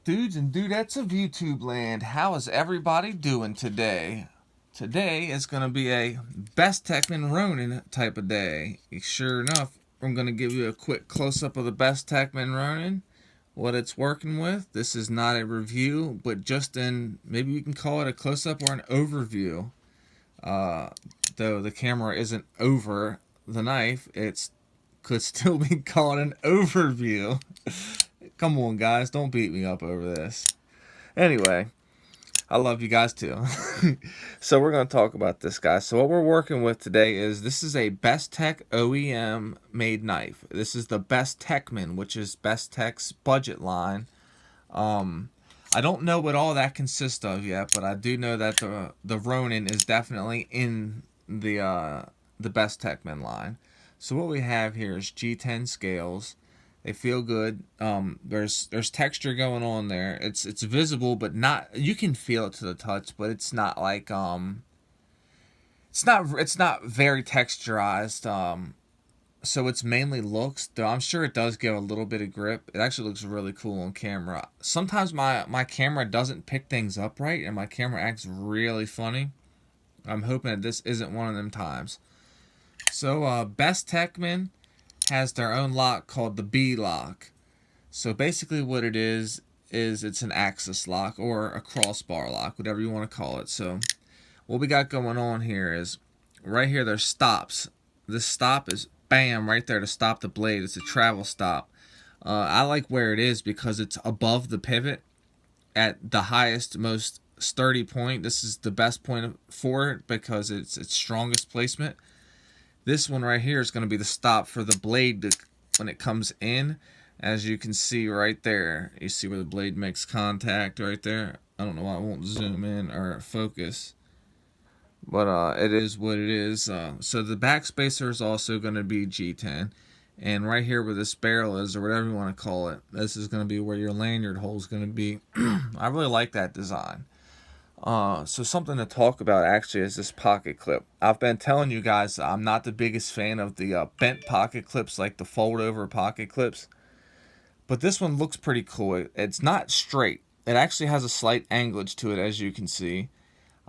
Dudes and dudettes of YouTube land, how is everybody doing today? Today is going to be a Bestechman Ronan type of day. Sure enough, I'm going to give you a quick close-up of the Bestechman Ronan, what it's working with. This is not a review, but just maybe we can call it a close-up or an overview. Though the camera isn't over the knife, it could still be called an overview. Come on, guys, don't beat me up over this. Anyway, I love you guys too. So we're going to talk about this, guys. So what we're working with today is this is a Bestech OEM made knife. This is the Bestechman, which is Bestech's budget line. I don't know what all that consists of yet, but I do know that the Ronin is definitely in the Bestechman line. So what we have here is G10 scales. They feel good. There's texture going on there. It's visible, but not. You can feel it to the touch, but it's not like it's not very texturized. So it's mainly looks. Though I'm sure it does give a little bit of grip. It actually looks really cool on camera. Sometimes my camera doesn't pick things up right, and my camera acts really funny. I'm hoping that this isn't one of them times. So Bestechman has their own lock called the B lock. So basically what it is it's an axis lock or a crossbar lock, whatever you want to call it. So what we got going on here is right here there's stops. This stop is bam right there to stop the blade. It's a travel stop. I like where it is because it's above the pivot at the highest, most sturdy point. This is the best point for it because it's its strongest placement. This one right here is going to be the stop for the blade when it comes in. As you can see right there, you see where the blade makes contact right there. I don't know why I won't zoom in or focus, but it is what it is. So the back spacer is also going to be G10, and right here where this barrel is, or whatever you want to call it, this is going to be where your lanyard hole is going to be. I really like that design. So something to talk about actually is this pocket clip. I've been telling you guys I'm not the biggest fan of the bent pocket clips, like the fold over pocket clips, but this one looks pretty cool. It's not straight. It actually has a slight anglage to it, as you can see.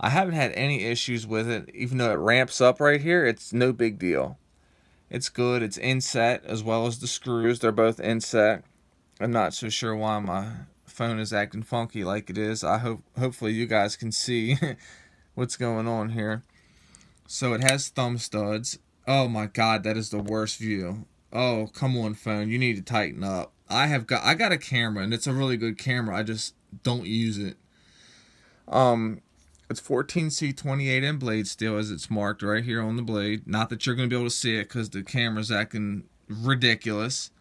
I haven't had any issues with it. Even though it ramps up right here, it's no big deal. It's good. It's inset as well as the screws. They're both inset. I'm not so sure why my phone is acting funky like it is. Hopefully you guys can see what's going on here. So it has thumb studs. Oh my god, that is the worst view. Oh, come on, phone, you need to tighten up. I got a camera, and it's a really good camera. I just don't use it. It's 14C28M blade steel, as it's marked right here on the blade. Not that you're going to be able to see it because the camera's acting ridiculous.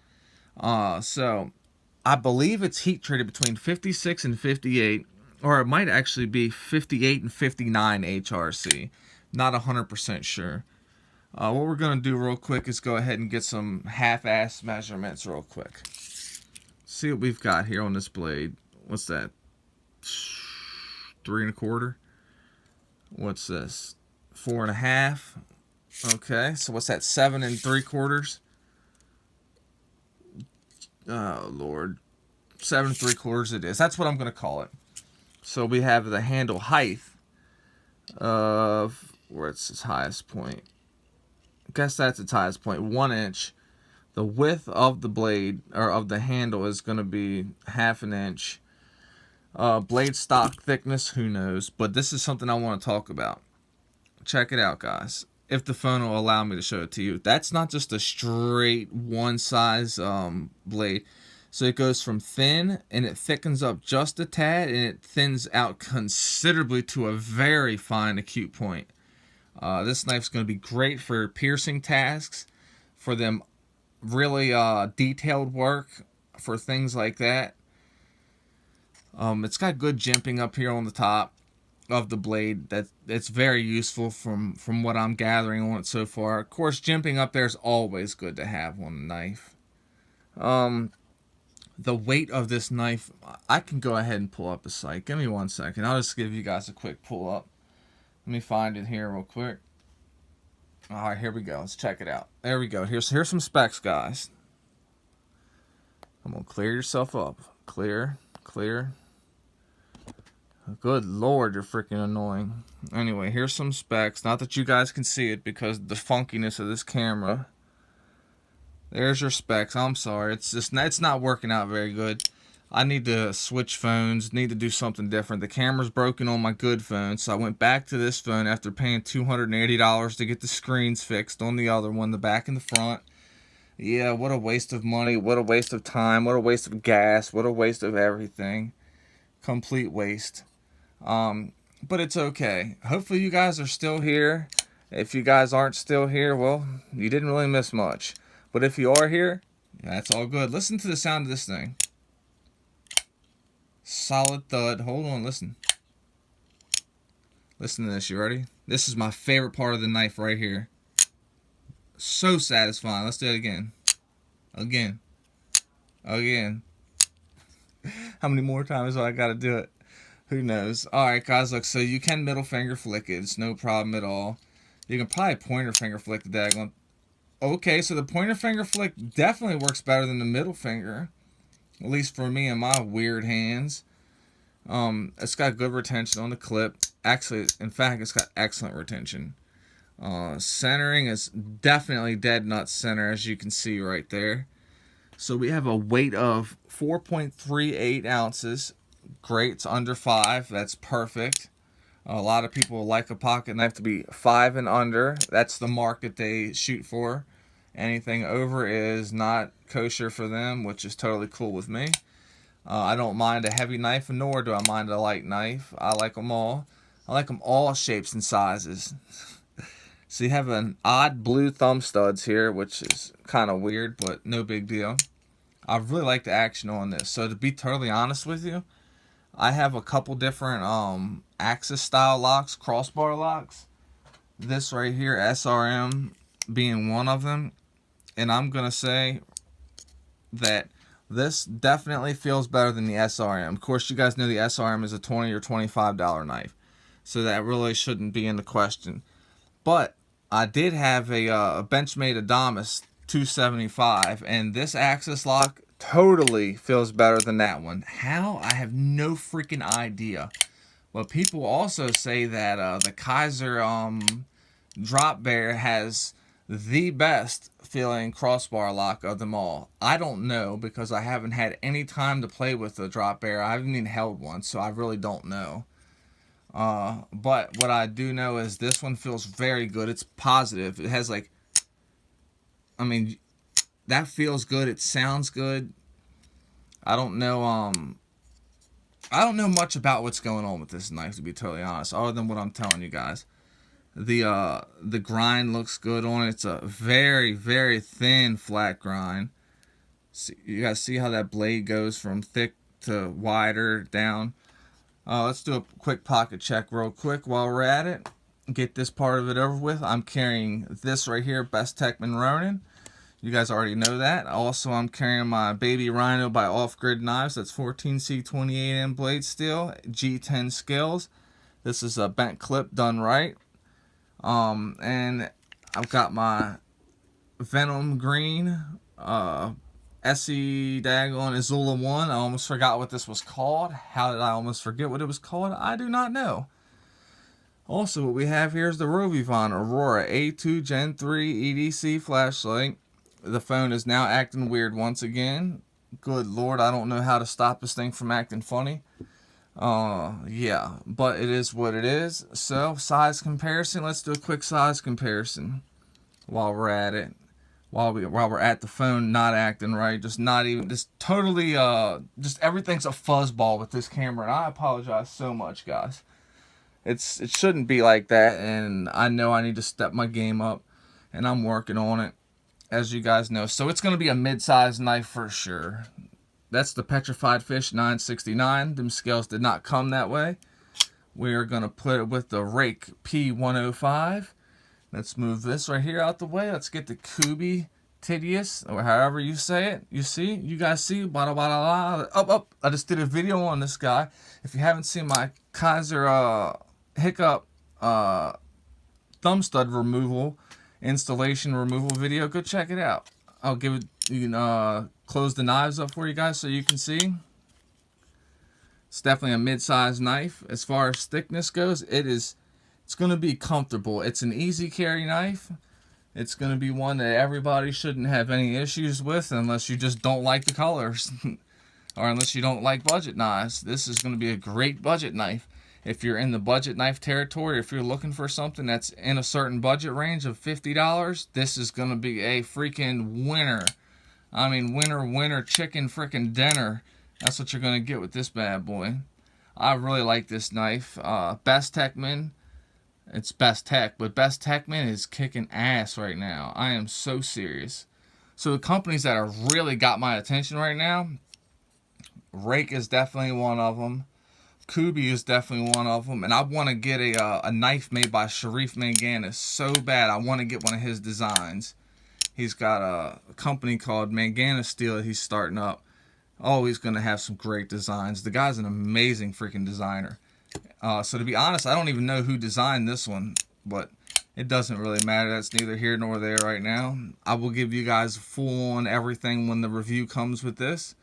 So I believe it's heat treated between 56 and 58, or it might actually be 58 and 59 HRC. Not 100% sure. What we're going to do real quick is go ahead and get some half-ass measurements real quick. See what we've got here on this blade. What's that? 3 1/4. What's this? 4 1/2. Okay, so what's that? 7 3/4. Oh Lord, 7 3/4 it is. That's what I'm gonna call it. So we have the handle height of where it's its highest point. I guess that's its highest point, 1 inch. The width of the blade or of the handle is gonna be 1/2 inch. Blade stock thickness, who knows? But this is something I want to talk about. Check it out, guys. If the phone will allow me to show it to you. That's not just a straight one size blade. So it goes from thin and it thickens up just a tad and it thins out considerably to a very fine acute point. This knife's going to be great for piercing tasks, for them really detailed work, for things like that. It's got good jimping up here on the top of the blade. It's very useful from what I'm gathering on it so far. Of course, jimping up there is always good to have on a knife. The weight of this knife, I can go ahead and pull up the site. Give me 1 second. I'll just give you guys a quick pull up. Let me find it here real quick. All right, here we go. Let's check it out. There we go. Here's some specs, guys. I'm gonna clear yourself up. Clear. Clear. Good lord, you're freaking annoying. Anyway, here's some specs. Not that you guys can see it because of the funkiness of this camera. There's your specs. I'm sorry. It's not working out very good. I need to switch phones. Need to do something different. The camera's broken on my good phone, so I went back to this phone after paying $280 to get the screens fixed on the other one, the back and the front. Yeah, what a waste of money. What a waste of time. What a waste of gas. What a waste of everything. Complete waste. But it's okay. Hopefully you guys are still here. If you guys aren't still here, well, you didn't really miss much. But if you are here, that's all good. Listen to the sound of this thing. Solid thud. Hold on, listen. Listen to this. You ready? This is my favorite part of the knife right here. So satisfying. Let's do it again. Again. Again. How many more times do I gotta do it? Who knows? Alright, guys, look, so you can middle finger flick it. It's no problem at all. You can probably pointer finger flick the daggone. Okay, so the pointer finger flick definitely works better than the middle finger. At least for me and my weird hands. It's got good retention on the clip. Actually, in fact, it's got excellent retention. Centering is definitely dead nut center, as you can see right there. So we have a weight of 4.38 ounces. Great, it's under 5. That's perfect. A lot of people like a pocket knife to be 5 and under. That's the mark that they shoot for. Anything over is not kosher for them, which is totally cool with me. I don't mind a heavy knife, nor do I mind a light knife. I like them all. I like them all shapes and sizes. So you have an odd blue thumb studs here, which is kind of weird, but no big deal. I really like the action on this. So to be totally honest with you, I have a couple different axis style locks, crossbar locks. This right here, SRM being one of them. And I'm going to say that this definitely feels better than the SRM. Of course, you guys know the SRM is a $20 or $25 knife. So that really shouldn't be in the question. But I did have a Benchmade Adamas 275. And this axis lock totally feels better than that one. How? I have no freaking idea. But people also say that the Kaiser Drop Bear has the best feeling crossbar lock of them all. I don't know because I haven't had any time to play with the Drop Bear. I haven't even held one, so I really don't know. But what I do know is this one feels very good. It's positive. It has like, I mean, that feels good. It sounds good. I don't know much about what's going on with this knife, to be totally honest, other than what I'm telling you guys. The grind looks good on it. It's a very, very thin flat grind. See, you guys see how that blade goes from thick to wider down. Let's do a quick pocket check real quick while we're at it. Get this part of it over with. I'm carrying this right here, Bestechman Ronan. You guys already know that. Also, I'm carrying my Baby Rhino by Off Grid Knives. That's 14C28M blade steel, G10 scales. This is a bent clip done right. And I've got my Venom Green SE Daggone Azula 1. I almost forgot what this was called. How did I almost forget what it was called? I do not know. Also, what we have here is the Rovivon Aurora A2 Gen 3 EDC flashlight. The phone is now acting weird once again. Good lord, I don't know how to stop this thing from acting funny. Yeah, but it is what it is. So, size comparison. Let's do a quick size comparison while we're at it. While we're at the phone not acting right, just totally, just everything's a fuzzball with this camera, and I apologize so much, guys. It shouldn't be like that, and I know I need to step my game up, and I'm working on it, as you guys know. So it's going to be a mid-sized knife for sure. That's the Petrified Fish 969. Them scales did not come that way. We are going to put it with the Rake P105. Let's move this right here out the way. Let's get the Kubi Tidius, or however you say it. You see? You guys see? Bada bada bada. Up. I just did a video on this guy. If you haven't seen my Kaiser Hiccup thumb stud removal, installation removal video, go check it out. I'll give it, you can close the knives up for you guys so you can see. It's definitely a mid-sized knife. As far as thickness goes, it's going to be comfortable. It's an easy carry knife. It's going to be one that everybody shouldn't have any issues with unless you just don't like the colors or unless you don't like budget knives. This is going to be a great budget knife. If you're in the budget knife territory, if you're looking for something that's in a certain budget range of $50, this is going to be a freaking winner. I mean, winner, chicken freaking dinner. That's what you're going to get with this bad boy. I really like this knife. Bestechman. It's Best Tech, but Bestechman is kicking ass right now. I am so serious. So the companies that have really got my attention right now, Rake is definitely one of them. Kubi is definitely one of them. And I want to get a knife made by Sharif Manganis so bad. I want to get one of his designs. He's got a company called Manganis Steel that he's starting up. Oh, he's going to have some great designs. The guy's an amazing freaking designer. So to be honest, I don't even know who designed this one, but it doesn't really matter. That's neither here nor there right now. I will give you guys full on everything when the review comes with this.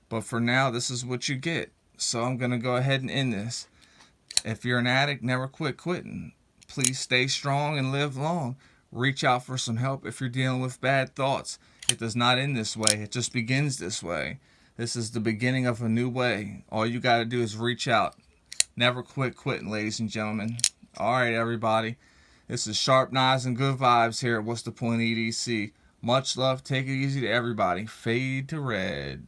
But for now, this is what you get. So I'm going to go ahead and end this. If you're an addict, never quit quitting. Please stay strong and live long. Reach out for some help if you're dealing with bad thoughts. It does not end this way. It just begins this way. This is the beginning of a new way. All you got to do is reach out. Never quit quitting, ladies and gentlemen. All right, everybody. This is Sharp Knives and Good Vibes here at What's the Point EDC. Much love. Take it easy to everybody. Fade to red.